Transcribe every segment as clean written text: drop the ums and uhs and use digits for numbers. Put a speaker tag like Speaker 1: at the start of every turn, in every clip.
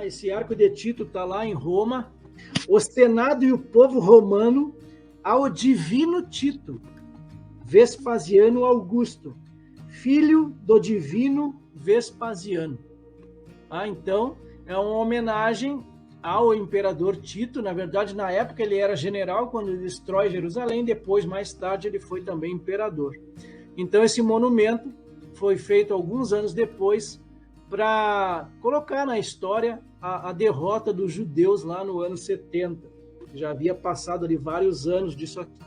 Speaker 1: Esse Arco de Tito está lá em Roma. O Senado e o povo romano ao divino Tito, Vespasiano Augusto, filho do divino Vespasiano. Então, é uma homenagem ao imperador Tito. Na verdade, na época ele era general quando ele destrói Jerusalém, depois, mais tarde, ele foi também imperador. Então, esse monumento foi feito alguns anos depois para colocar na história a derrota dos judeus lá no ano 70. Já havia passado ali vários anos disso aqui.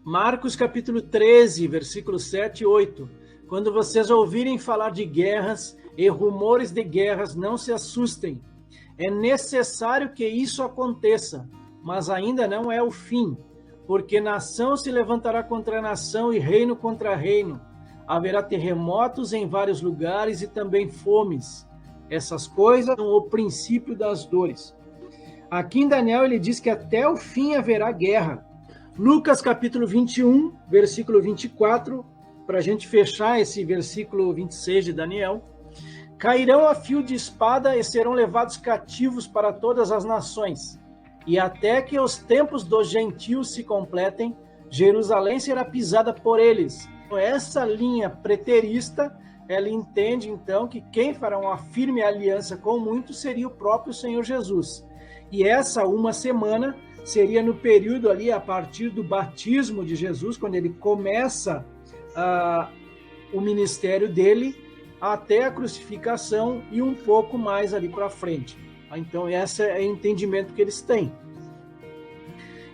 Speaker 1: Marcos capítulo 13, versículos 7 e 8. Quando vocês ouvirem falar de guerras e rumores de guerras, não se assustem. É necessário que isso aconteça, mas ainda não é o fim, porque nação se levantará contra nação e reino contra reino. Haverá terremotos em vários lugares e também fomes. Essas coisas são o princípio das dores. Aqui em Daniel ele diz que até o fim haverá guerra. Lucas capítulo 21, versículo 24, para a gente fechar esse versículo 26 de Daniel. Cairão a fio de espada e serão levados cativos para todas as nações. E até que os tempos dos gentios se completem, Jerusalém será pisada por eles. Essa linha preterista, ela entende então que quem fará uma firme aliança com muitos seria o próprio Senhor Jesus. E essa uma semana seria no período ali a partir do batismo de Jesus, quando ele começa o ministério dele, até a crucificação e um pouco mais ali para frente. Então esse é o entendimento que eles têm.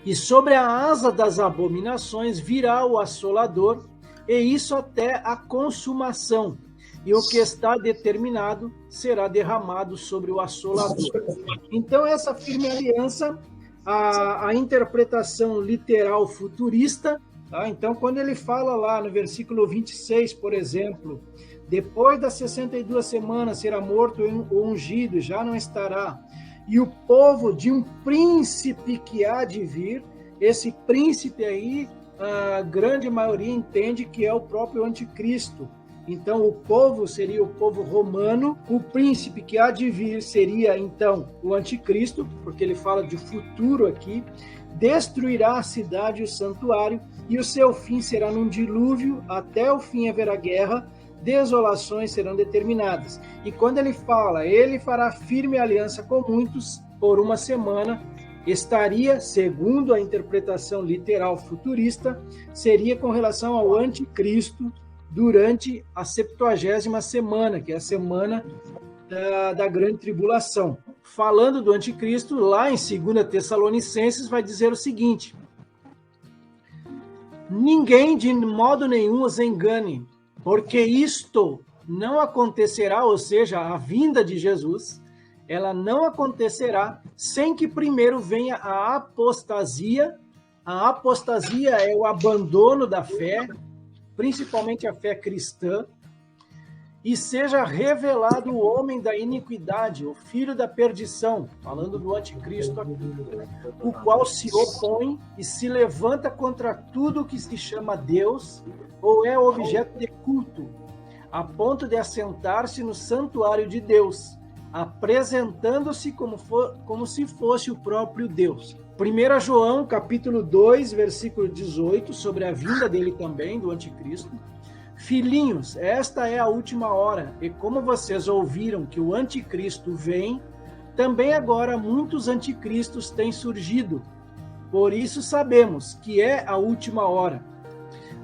Speaker 1: E sobre a asa das abominações virá o assolador, e isso até a consumação. E o que está determinado será derramado sobre o assolador. Então, essa firme aliança, a interpretação literal futurista, tá? Então, quando ele fala lá no versículo 26, por exemplo, depois das 62 semanas será morto o ungido, já não estará. E o povo de um príncipe que há de vir, esse príncipe aí, a grande maioria entende que é o próprio anticristo. Então, o povo seria o povo romano, o príncipe que há de vir seria, então, o anticristo, porque ele fala de futuro aqui, destruirá a cidade e o santuário, e o seu fim será num dilúvio, até o fim haverá guerra, desolações serão determinadas. E quando ele fala, ele fará firme aliança com muitos por uma semana, estaria, segundo a interpretação literal futurista, seria com relação ao anticristo durante a 70ª semana, que é a semana da grande tribulação. Falando do anticristo, lá em 2 Tessalonicenses vai dizer o seguinte: ninguém de modo nenhum os engane, porque isto não acontecerá, ou seja, a vinda de Jesus, ela não acontecerá sem que primeiro venha a apostasia. A apostasia é o abandono da fé, principalmente a fé cristã, e seja revelado o homem da iniquidade, o filho da perdição, falando do anticristo aqui, o qual se opõe e se levanta contra tudo que se chama Deus ou é objeto de culto, a ponto de assentar-se no santuário de Deus, apresentando-se como se fosse o próprio Deus. 1 João, capítulo 2, versículo 18, sobre a vinda dele também, do anticristo. Filhinhos, esta é a última hora, e como vocês ouviram que o anticristo vem, também agora muitos anticristos têm surgido. Por isso sabemos que é a última hora.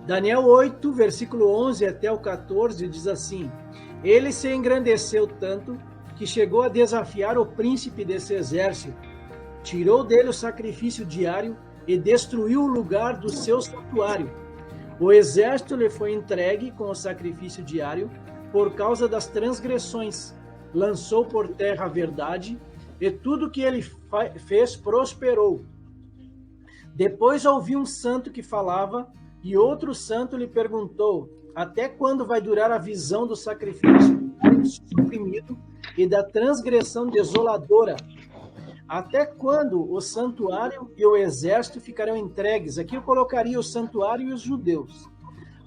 Speaker 1: Daniel 8, versículo 11 até o 14, diz assim: ele se engrandeceu tanto que chegou a desafiar o príncipe desse exército, tirou dele o sacrifício diário e destruiu o lugar do seu santuário. O exército lhe foi entregue com o sacrifício diário por causa das transgressões, lançou por terra a verdade, e tudo que ele fez prosperou. Depois ouvi um santo que falava, e outro santo lhe perguntou: até quando vai durar a visão do sacrifício suprimido e da transgressão desoladora? Até quando o santuário e o exército ficarão entregues? Aqui eu colocaria o santuário e os judeus,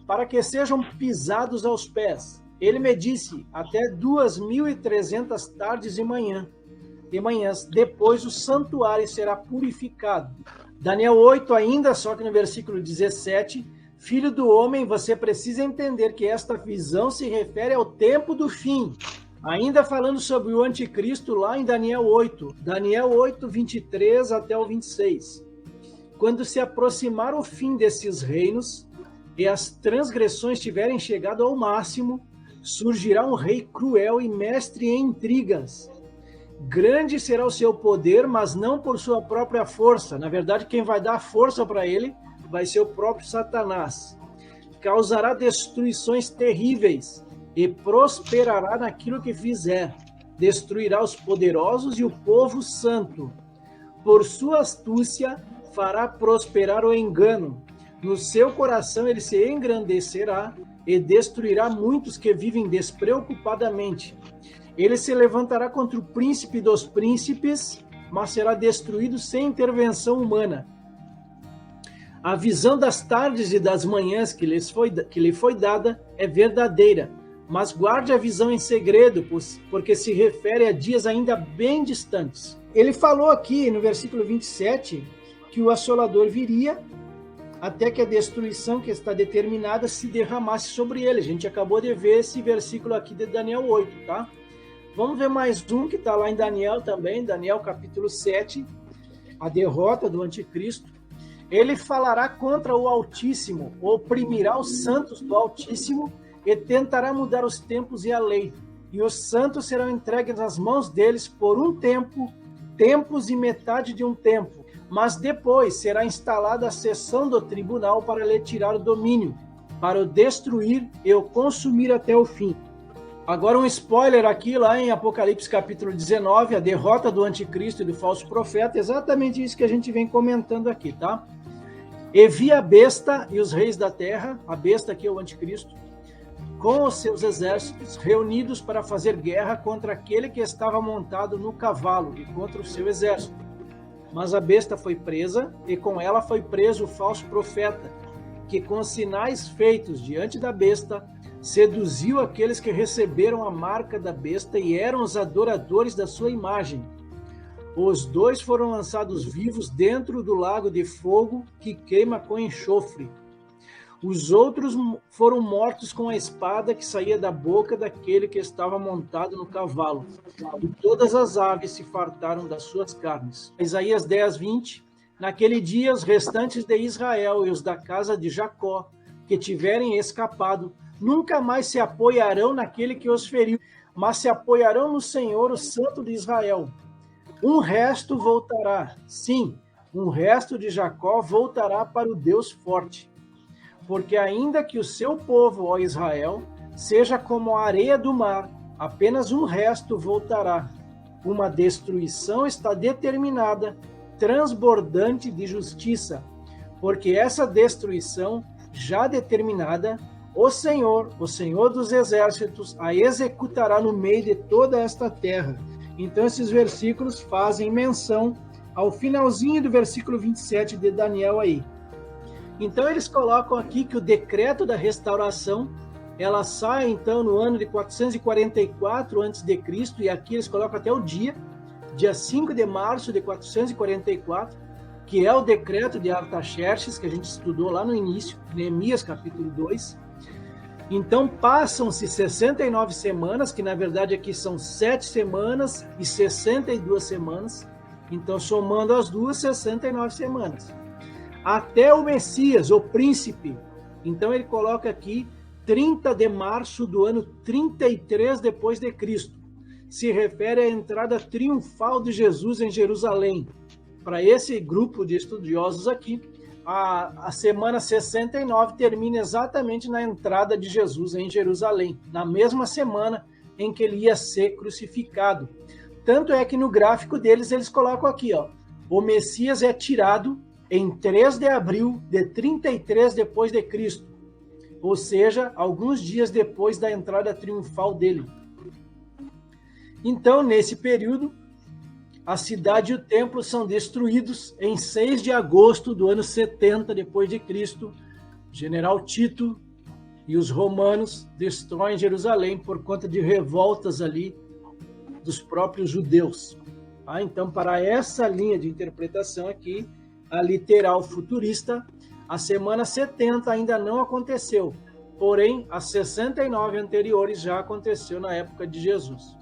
Speaker 1: para que sejam pisados aos pés. Ele me disse, até 2.300 tardes e manhãs, depois o santuário será purificado. Daniel 8 ainda, só que no versículo 17, filho do homem, você precisa entender que esta visão se refere ao tempo do fim. Ainda falando sobre o anticristo lá em Daniel 8, 23 até o 26. Quando se aproximar o fim desses reinos e as transgressões tiverem chegado ao máximo, surgirá um rei cruel e mestre em intrigas. Grande será o seu poder, mas não por sua própria força. Na verdade, quem vai dar força para ele vai ser o próprio Satanás. Causará destruições terríveis e prosperará naquilo que fizer. Destruirá os poderosos e o povo santo. Por sua astúcia, fará prosperar o engano. No seu coração ele se engrandecerá e destruirá muitos que vivem despreocupadamente. Ele se levantará contra o príncipe dos príncipes, mas será destruído sem intervenção humana. A visão das tardes e das manhãs que lhe foi dada é verdadeira, mas guarde a visão em segredo, porque se refere a dias ainda bem distantes. Ele falou aqui no versículo 27 que o assolador viria até que a destruição que está determinada se derramasse sobre ele. A gente acabou de ver esse versículo aqui de Daniel 8, tá? Vamos ver mais um que está lá em Daniel também, Daniel capítulo 7, a derrota do anticristo. Ele falará contra o Altíssimo, oprimirá os santos do Altíssimo e tentará mudar os tempos e a lei. E os santos serão entregues nas mãos deles por um tempo, tempos e metade de um tempo. Mas depois será instalada a sessão do tribunal para lhe tirar o domínio, para o destruir e o consumir até o fim. Agora um spoiler aqui, lá em Apocalipse capítulo 19, a derrota do anticristo e do falso profeta, exatamente isso que a gente vem comentando aqui, tá? E vi a besta e os reis da terra, a besta aqui é o anticristo, com os seus exércitos reunidos para fazer guerra contra aquele que estava montado no cavalo e contra o seu exército. Mas a besta foi presa e com ela foi preso o falso profeta, que com sinais feitos diante da besta, seduziu aqueles que receberam a marca da besta e eram os adoradores da sua imagem. Os dois foram lançados vivos dentro do lago de fogo que queima com enxofre. Os outros foram mortos com a espada que saía da boca daquele que estava montado no cavalo. E todas as aves se fartaram das suas carnes. Isaías 10, 20. Naquele dia, os restantes de Israel e os da casa de Jacó, que tiverem escapado, nunca mais se apoiarão naquele que os feriu, mas se apoiarão no Senhor, o Santo de Israel. Um resto voltará, sim, um resto de Jacó voltará para o Deus forte. Porque ainda que o seu povo, ó Israel, seja como a areia do mar, apenas um resto voltará. Uma destruição está determinada, transbordante de justiça, porque essa destruição já determinada, o Senhor dos exércitos, a executará no meio de toda esta terra. Então esses versículos fazem menção ao finalzinho do versículo 27 de Daniel aí. Então eles colocam aqui que o decreto da restauração, ela sai então no ano de 444 a.C., e aqui eles colocam até o dia 5 de março de 444, que é o decreto de Artaxerxes, que a gente estudou lá no início, Neemias capítulo 2. Então passam-se 69 semanas, que na verdade aqui são 7 semanas e 62 semanas, então somando as duas, 69 semanas. Até o Messias, o príncipe, então ele coloca aqui 30 de março do ano 33 depois de Cristo. Se refere à entrada triunfal de Jesus em Jerusalém. Para esse grupo de estudiosos aqui, a semana 69 termina exatamente na entrada de Jesus em Jerusalém, na mesma semana em que ele ia ser crucificado. Tanto é que no gráfico deles eles colocam aqui, ó, o Messias é tirado em 3 de abril de 33 depois de Cristo, ou seja, alguns dias depois da entrada triunfal dele. Então, nesse período, a cidade e o templo são destruídos em 6 de agosto do ano 70 depois de Cristo. General Tito e os romanos destroem Jerusalém por conta de revoltas ali dos próprios judeus. Então, para essa linha de interpretação aqui, a literal futurista, a semana 70 ainda não aconteceu, porém, as 69 anteriores já aconteceu na época de Jesus.